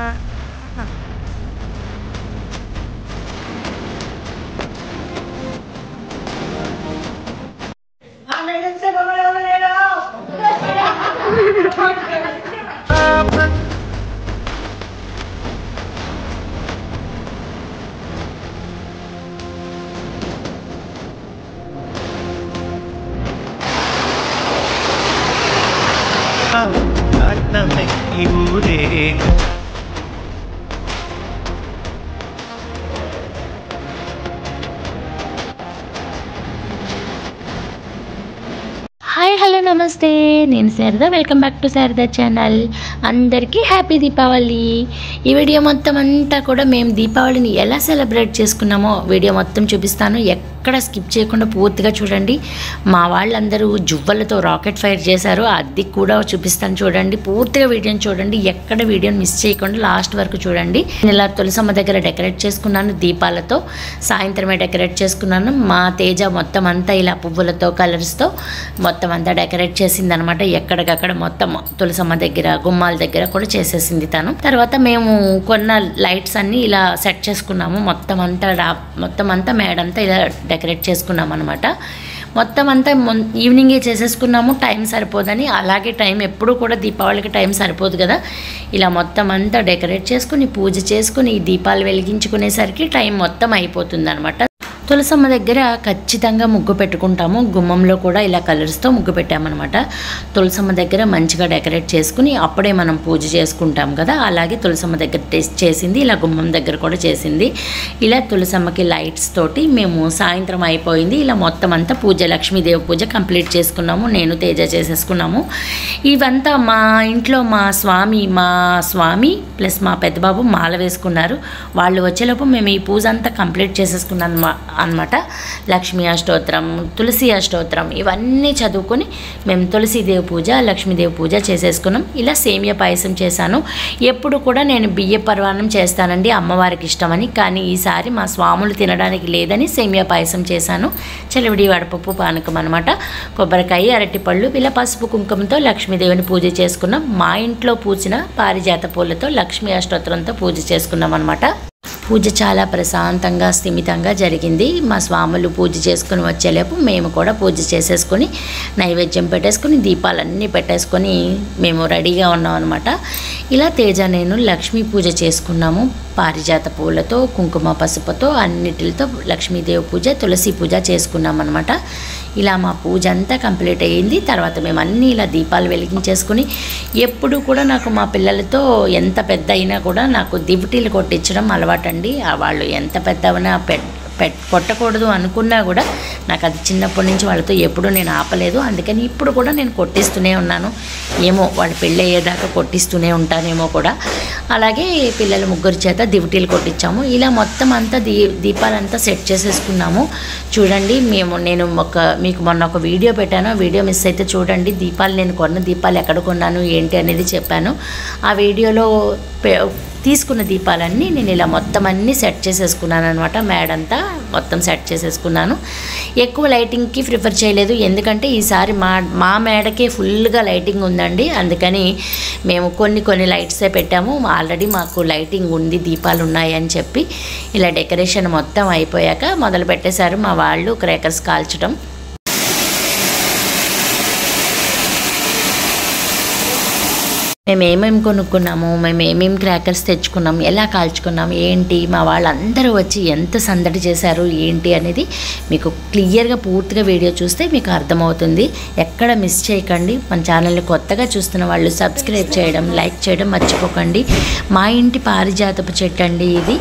Hi hello నమస్తే, నేను Sharada. Welcome back to Sharada channel. అందరికీ హ్యాపీ దీపావళి. ఈ వీడియో మొత్తం అంతా కూడా మేము దీపావళిని ఎలా సెలబ్రేట్ చేసుకున్నామో వీడియో మొత్తం చూపిస్తాను. ఎక్కడ స్కిప్ చేయకుండా పూర్తిగా చూడండి. మా వాళ్ళందరూ జువ్వలతో రాకెట్ ఫైర్ చేశారు, అది కూడా చూపిస్తాను. చూడండి, పూర్తిగా వీడియోని చూడండి, ఎక్కడ వీడియోని మిస్ చేయకుండా లాస్ట్ వరకు చూడండి. నేను ఇలా తులసమ్మ దగ్గర డెకరేట్ చేసుకున్నాను దీపాలతో. సాయంత్రమే డెకరేట్ చేసుకున్నాను. మా తేజ మొత్తం అంతా ఇలా పువ్వులతో కలర్స్తో మొత్తం అంతా డెకరేట్ చేసింది అనమాట. ఎక్కడికక్కడ మొత్తం తులసమ్మ దగ్గర గుమ్మాల దగ్గర కూడా చేసేసింది తను. తర్వాత మేము కొన్న లైట్స్ అన్నీ ఇలా సెట్ చేసుకున్నాము. మొత్తం అంతా మేడంతా ఇలా డెకరేట్ చేసుకున్నాం అనమాట. మొత్తం అంతా ఈవినింగే చేసేసుకున్నాము, టైం సరిపోదని. అలాగే టైం ఎప్పుడు కూడా దీపావళికి టైం సరిపోదు కదా. ఇలా మొత్తం అంతా డెకరేట్ చేసుకుని పూజ చేసుకుని దీపాలు వెలిగించుకునేసరికి టైం మొత్తం అయిపోతుంది అనమాట. తులసమ్మ దగ్గర ఖచ్చితంగా ముగ్గు పెట్టుకుంటాము. గుమ్మంలో కూడా ఇలా కలర్స్తో ముగ్గు పెట్టామన్నమాట. తులసమ్మ దగ్గర మంచిగా డెకరేట్ చేసుకుని అప్పుడే మనం పూజ చేసుకుంటాం కదా. అలాగే తులసమ్మ దగ్గర టెస్ట్ చేసింది, ఇలా గుమ్మం దగ్గర కూడా చేసింది. ఇలా తులసమ్మకి లైట్స్ తోటి మేము సాయంత్రం అయిపోయింది. ఇలా మొత్తం అంతా పూజ, లక్ష్మీదేవి పూజ కంప్లీట్ చేసుకున్నాము. నేను తేజ చేసేసుకున్నాము. ఇవంతా మా ఇంట్లో మా స్వామి ప్లస్ మా పెద్దబాబు మాల వేసుకున్నారు. వాళ్ళు వచ్చేలోపు మేము ఈ పూజ అంతా కంప్లీట్ చేసేసుకున్నాం అనమాట. లక్ష్మీ అష్టోత్తరం, తులసి అష్టోత్తరం ఇవన్నీ చదువుకొని మేము తులసీదేవి పూజ, లక్ష్మీదేవి పూజ చేసేసుకున్నాం. ఇలా సేమియా పాయసం చేశాను. ఎప్పుడు కూడా నేను బియ్య పరమాన్నం చేస్తానండి అమ్మవారికి ఇష్టమని, కానీ ఈసారి మా స్వాములు తినడానికి లేదని సేమియా పాయసం చేశాను. చలివిడి వడపప్పు పానకం అనమాట. కొబ్బరికాయ, అరటిపళ్ళు, ఇలా పసుపు కుంకుమతో లక్ష్మీదేవిని పూజ చేసుకున్నాం. మా ఇంట్లో పూసిన పారిజాత పూలతో లక్ష్మీ అష్టోత్తరంతో పూజ చేసుకున్నాం అనమాట. పూజ చాలా ప్రశాంతంగా స్థిమితంగా జరిగింది. మా స్వాములు పూజ చేసుకుని వచ్చేలేపు మేము కూడా పూజ చేసేసుకొని నైవేద్యం పెట్టేసుకొని దీపాలన్నీ పెట్టేసుకొని మేము రెడీగా ఉన్నాం అనమాట. ఇలా తేజ నేను లక్ష్మీ పూజ చేసుకున్నాము. పారిజాత పూలతో, కుంకుమ పసుపుతో అన్నిటితో లక్ష్మీదేవి పూజ, తులసి పూజ చేసుకున్నాం అనమాట. ఇలా మా పూజ అంతా కంప్లీట్ అయ్యింది. తర్వాత మేము అన్నీ ఇలా దీపాలు వెలిగించేసుకుని, ఎప్పుడు కూడా నాకు మా పిల్లలతో ఎంత పెద్ద అయినా కూడా నాకు దివిటీలు కొట్టించడం అలవాటండి. వాళ్ళు ఎంత పెద్దవైనా కొట్టకూడదు అనుకున్నా కూడా నాకు అది చిన్నప్పటి నుంచి వాళ్ళతో ఎప్పుడూ నేను ఆపలేదు. అందుకని ఇప్పుడు కూడా నేను కొట్టిస్తూనే ఉన్నాను. ఏమో వాళ్ళ పెళ్ళి అయ్యేదాకా కొట్టిస్తూనే ఉంటానేమో కూడా. అలాగే పిల్లల ముగ్గురు చేత దివిటీలు కొట్టించాము. ఇలా మొత్తం అంతా దీపాలంతా సెట్ చేసేసుకున్నాము. చూడండి, నేను మీకు మొన్న ఒక వీడియో పెట్టాను. ఆ వీడియో మిస్ అయితే చూడండి. నేను కొన్న దీపాలు ఎక్కడ కొన్నాను ఏంటి అనేది చెప్పాను. ఆ వీడియోలో తీసుకున్న దీపాలన్నీ నేను ఇలా మొత్తం అన్నీ సెట్ చేసేసుకున్నాను అనమాట. మేడంతా మొత్తం సెట్ చేసేసుకున్నాను. ఎక్కువ లైటింగ్కి ప్రిఫర్ చేయలేదు, ఎందుకంటే ఈసారి మా మేడకే ఫుల్గా లైటింగ్ ఉందండి. అందుకని మేము కొన్ని లైట్సే పెట్టాము. ఆల్రెడీ మాకు లైటింగ్ ఉంది, దీపాలు ఉన్నాయి అని చెప్పి ఇలా డెకరేషన్ మొత్తం అయిపోయాక మొదలు పెట్టేశారు మా వాళ్ళు క్రాకర్స్ కాల్చడం. మేము ఏమేమి కొనుక్కున్నాము, మేము ఏమేమి క్రాకర్స్ తెచ్చుకున్నాము, ఎలా కాల్చుకున్నాము ఏంటి, మా వాళ్ళందరూ వచ్చి ఎంత సందడి చేశారు ఏంటి అనేది మీకు క్లియర్గా పూర్తిగా వీడియో చూస్తే మీకు అర్థమవుతుంది. ఎక్కడ మిస్ చేయకండి. మన ఛానల్ని కొత్తగా చూస్తున్న వాళ్ళు సబ్స్క్రైబ్ చేయడం, లైక్ చేయడం మర్చిపోకండి. మా ఇంటి పారిజాతపు చెట్టు అండి ఇది.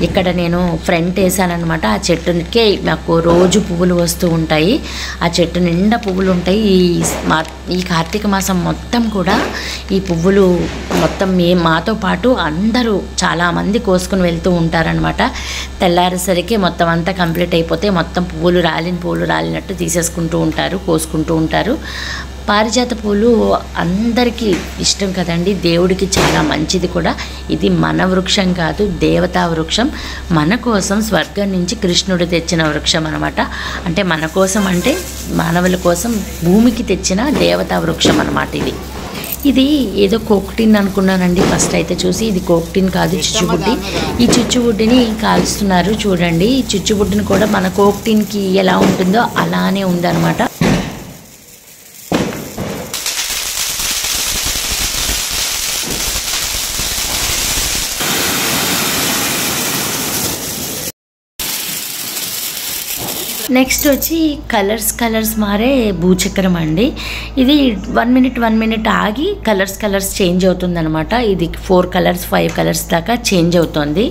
ఇక్కడ నేను ఫ్రంట్ వేసానమాట. ఆ చెట్టుకే మాకు రోజు పువ్వులు వస్తూ ఉంటాయి. ఆ చెట్టు నిండా పువ్వులు ఉంటాయి. ఈ కార్తీక మాసం మొత్తం కూడా ఈ పువ్వులు మొత్తం మాతో పాటు అందరూ చాలామంది కోసుకుని వెళ్తూ ఉంటారనమాట. తెల్లారేసరికి మొత్తం అంతా కంప్లీట్ అయిపోతే మొత్తం పువ్వులు రాలినట్టు తీసేసుకుంటూ ఉంటారు, కోసుకుంటూ ఉంటారు. పారిజాత పూలు అందరికీ ఇష్టం కదండి, దేవుడికి చాలా మంచిది కూడా. ఇది మన వృక్షం కాదు, దేవతా వృక్షం. మన కోసం స్వర్గం నుంచి కృష్ణుడు తెచ్చిన వృక్షం అనమాట. అంటే మన కోసం అంటే మానవుల కోసం భూమికి తెచ్చిన దేవతా వృక్షం అనమాట ఇది. ఇది ఏదో కోక్టిన్ అనుకున్నానండి ఫస్ట్ అయితే చూసి. ఇది కోక్టిన్ కాదు, చిచ్చుబుడ్డి. ఈ చిచ్చుబుడ్డిని కాలుస్తున్నారు చూడండి. ఈ చిచ్చుబుడ్డిని కూడా మన కోక్టిన్కి ఎలా ఉంటుందో అలానే ఉందన్నమాట. నెక్స్ట్ వచ్చి కలర్స్ మారే భూచక్రం అండి. ఇది 1 మినిట్ ఆగి కలర్స్ చేంజ్ అవుతుంది అనమాట. ఇది 4 కలర్స్ 5 కలర్స్ దాకా చేంజ్ అవుతుంది.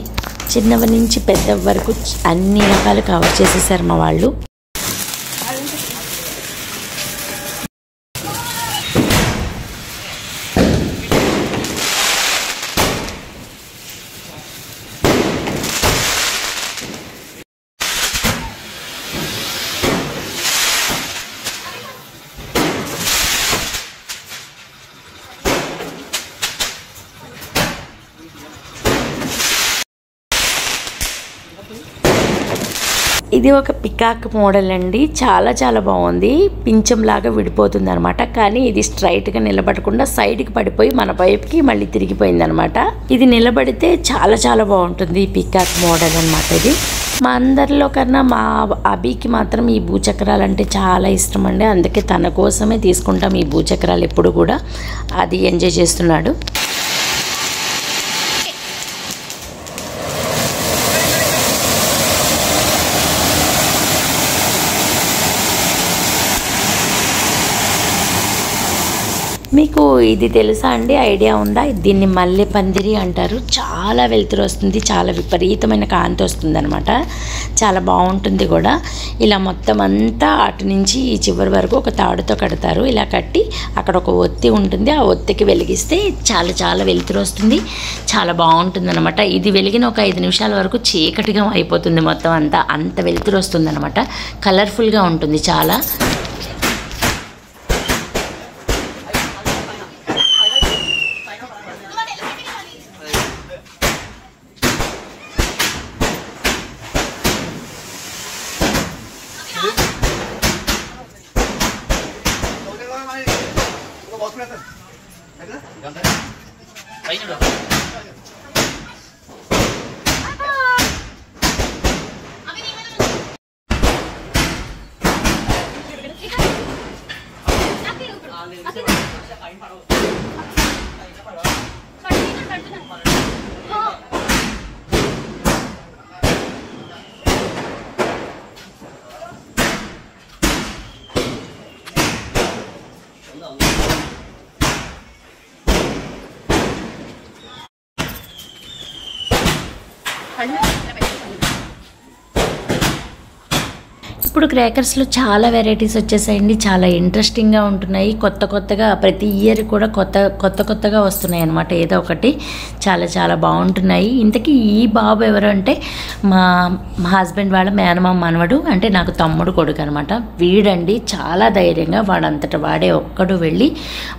చిన్నవి నుంచి పెద్ద వరకు అన్ని రకాలు కవర్ చేసేసారు మా వాళ్ళు. ఇది ఒక పికాక్ మోడల్ అండి. చాలా బాగుంది. పించంలాగా విడిపోతుంది అనమాట. కానీ ఇది స్ట్రైట్గా నిలబడకుండా సైడ్కి పడిపోయి మన వైపుకి మళ్ళీ తిరిగిపోయింది అనమాట. ఇది నిలబడితే చాలా బాగుంటుంది ఈ పికాక్ మోడల్ అనమాట. ఇది మా అందరిలో కన్నా మా అభికి మాత్రం ఈ భూచక్రాలు అంటే చాలా ఇష్టం అండి. అందుకే తన కోసమే తీసుకుంటాం ఈ భూచక్రాలు ఎప్పుడు కూడా. అది ఎంజాయ్ చేస్తున్నాడు. మీకు ఇది తెలుసా అండి? ఐడియా ఉందా? దీన్ని మల్లె పందిరి అంటారు. చాలా వెలుతురు వస్తుంది, చాలా విపరీతమైన కాంతి వస్తుంది అనమాట. చాలా బాగుంటుంది కూడా. ఇలా మొత్తం అంతా అటు నుంచి ఈ చివరి వరకు ఒక తాడుతో కడతారు. ఇలా కట్టి అక్కడ ఒక ఒత్తి ఉంటుంది. ఆ ఒత్తికి వెలిగిస్తే చాలా వెలుతురు వస్తుంది. చాలా బాగుంటుంది అనమాట. ఇది వెలిగిన ఒక 5 నిమిషాల వరకు చీకటిగా అయిపోతుంది మొత్తం అంతా. అంత వెలుతురు వస్తుంది అనమాట. కలర్ఫుల్గా ఉంటుంది చాలా. ఇప్పుడు క్రాకర్స్లో చాలా వెరైటీస్ వచ్చేసాయండి. చాలా ఇంట్రెస్టింగ్గా ఉంటున్నాయి. కొత్తగా ప్రతి ఇయర్ కూడా కొత్తగా వస్తున్నాయి అన్నమాట. ఏదో ఒకటి చాలా బాగుంటున్నాయి. ఇంతకీ ఈ బాబు ఎవరు అంటే మా హస్బెండ్ వాళ్ళ మేనమామ మనవడు, అంటే నాకు తమ్ముడు కొడుకు అనమాట. వీడండి చాలా ధైర్యంగా వాడంతట వాడే ఒక్కడు వెళ్ళి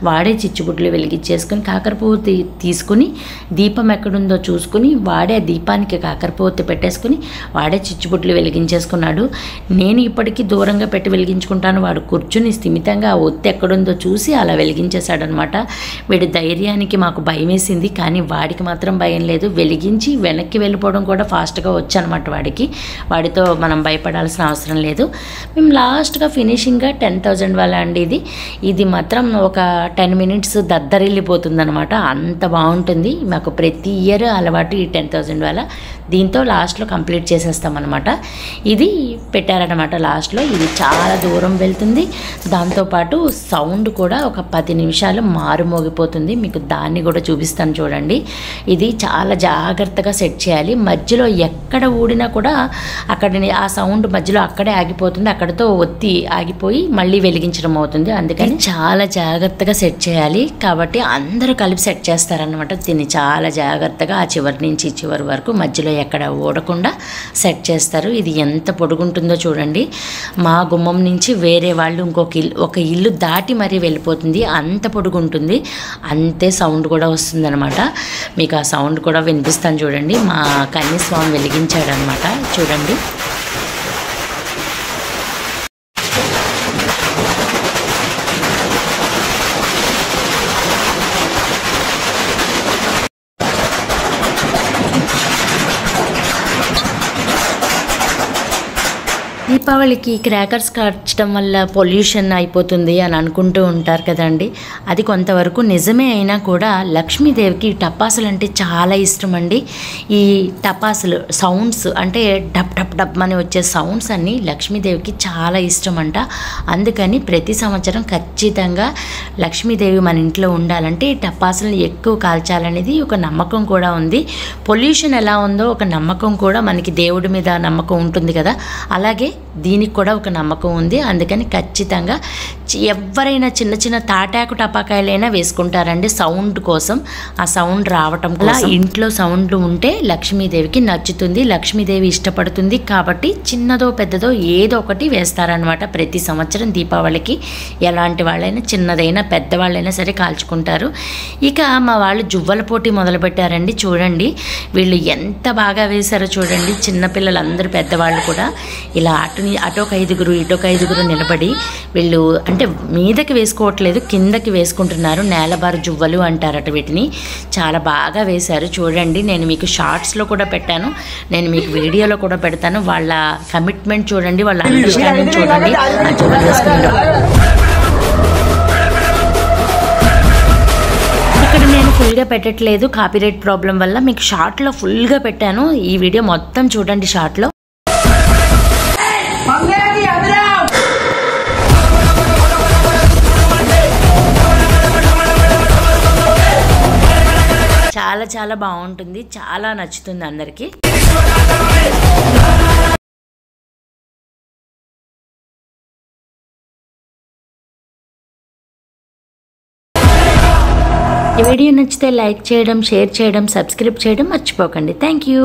వాడే చిచ్చుబుడ్లు వెలిగించేసుకుని కాకరపువ్వు తీసుకుని దీపం ఎక్కడుందో చూసుకుని వాడే దీపానికి కాకరపువ్వు పెట్టేసుకుని వాడే చిచ్చుబుడ్లు వెలిగించేసుకున్నాడు. నేను ఇప్పటికీ దూరంగా పెట్టి వెలిగించుకుంటాను. వాడు కూర్చుని స్థిమితంగా ఆ ఒత్తి ఎక్కడుందో చూసి అలా వెలిగించేశాడనమాట. వీడి ధైర్యానికి మాకు భయం వేసింది, కానీ వాడికి మాత్రం భయం లేదు. వెలిగించి వెనక్కి వెళ్ళిపోవడం కూడా ఫాస్ట్గా వచ్చనమాట వాడికి. వాడితో మనం భయపడాల్సిన అవసరం లేదు. మేము లాస్ట్గా ఫినిషింగ్గా 10,000 వాళ్ళ అండి. ఇది మాత్రం ఒక 10 మినిట్స్ దద్దరిల్లిపోతుంది అనమాట. అంత బాగుంటుంది. మాకు ప్రతి ఇయర్ అలవాటు ఈ 10,000 వాళ్ళ. దీంతో లాస్ట్లో కంప్లీట్ చేసేస్తామన్నమాట. ఇది పెట్టారనమాట లాస్ట్లో. ఇది చాలా దూరం వెళ్తుంది. దాంతోపాటు సౌండ్ కూడా ఒక 10 నిమిషాలు మారుమోగిపోతుంది. మీకు దాన్ని కూడా చూపిస్తాను చూడండి. ఇది చాలా జాగ్రత్తగా సెట్ చేయాలి. మధ్యలో ఎక్కడ ఊడినా కూడా అక్కడ ఆ సౌండ్ మధ్యలో అక్కడే ఆగిపోతుంది. అక్కడతో ఒత్తి ఆగిపోయి మళ్ళీ వెలిగించడం అవుతుంది. అందుకని చాలా జాగ్రత్తగా సెట్ చేయాలి. కాబట్టి అందరూ కలిపి సెట్ చేస్తారనమాట. దీన్ని చాలా జాగ్రత్తగా ఆ చివరి నుంచి చివరి వరకు మధ్యలో ఎక్కడ ఊడకుండా సెట్ చేస్తారు. ఇది ఎంత పొడుగుంటుందో చూడండి. మా గుమ్మం నుంచి వేరే వాళ్ళు ఒక ఇల్లు దాటి మరీ వెళ్ళిపోతుంది. అంత పొడుగుంటుంది. అంతే సౌండ్ కూడా వస్తుంది అనమాట. మీకు ఆ సౌండ్ కూడా వినిపిస్తాను చూడండి. మా కన్యస్వామి వెలిగించాడనమాట చూడండి. దీపావళికి క్రాకర్స్ కాల్చడం వల్ల పొల్యూషన్ అయిపోతుంది అని అనుకుంటూ ఉంటారు కదండి. అది కొంతవరకు నిజమే అయినా కూడా లక్ష్మీదేవికి టపాసులు అంటే చాలా ఇష్టం అండి. ఈ టపాసులు సౌండ్స్ అంటే డబ్ డబ్ డబ్ అని వచ్చే సౌండ్స్ అన్నీ లక్ష్మీదేవికి చాలా ఇష్టం అంట. అందుకని ప్రతి సంవత్సరం ఖచ్చితంగా లక్ష్మీదేవి మన ఇంట్లో ఉండాలంటే ఈ టపాసులను ఎక్కువ కాల్చాలనేది ఒక నమ్మకం కూడా ఉంది. పొల్యూషన్ ఎలా ఉందో ఒక నమ్మకం కూడా మనకి దేవుడి మీద నమ్మకం ఉంటుంది కదా, అలాగే దీనికి కూడా ఒక నమ్మకం ఉంది. అందుకని ఖచ్చితంగా ఎవరైనా చిన్న చిన్న తాటాకు టపాకాయలైనా వేసుకుంటారండి సౌండ్ కోసం. ఆ సౌండ్ రావటం కోసం ఇంట్లో సౌండ్ ఉంటే లక్ష్మీదేవికి నచ్చుతుంది, లక్ష్మీదేవి ఇష్టపడుతుంది. కాబట్టి చిన్నదో పెద్దదో ఏదో ఒకటి వేస్తారనమాట ప్రతి సంవత్సరం దీపావళికి. ఎలాంటి వాళ్ళైనా చిన్నదైనా పెద్దవాళ్ళైనా సరే కాల్చుకుంటారు. ఇక మా వాళ్ళు జువ్వల పోటీ మొదలుపెట్టారండి. చూడండి వీళ్ళు ఎంత బాగా వేశారో చూడండి. చిన్నపిల్లలందరూ పెద్దవాళ్ళు కూడా ఇలా అటొక 5 ఇటొక 5 నిలబడి వీళ్ళు అంటే మీదకి వేసుకోవట్లేదు, కిందకి వేసుకుంటున్నారు. నేలబారు జువ్వలు అంటారట వీటిని. చాలా బాగా వేశారు చూడండి. నేను మీకు షార్ట్స్లో కూడా పెట్టాను, నేను మీకు వీడియోలో కూడా పెడతాను. వాళ్ళ కమిట్మెంట్ చూడండి, వాళ్ళ అండర్స్టాండింగ్ చూడండి. ఇక్కడ నేను ఫుల్గా పెట్టట్లేదు కాపీరైట్ ప్రాబ్లం వల్ల, మీకు షార్ట్లో ఫుల్గా పెట్టాను. ఈ వీడియో మొత్తం చూడండి షార్ట్లో. చాలా చాలా బాగుంటుంది, చాలా నచ్చుతుంది అందరికీ. ఈ వీడియో నచ్చితే లైక్ చేయడం, షేర్ చేయడం, సబ్స్క్రైబ్ చేయడం మర్చిపోకండి. Thank you.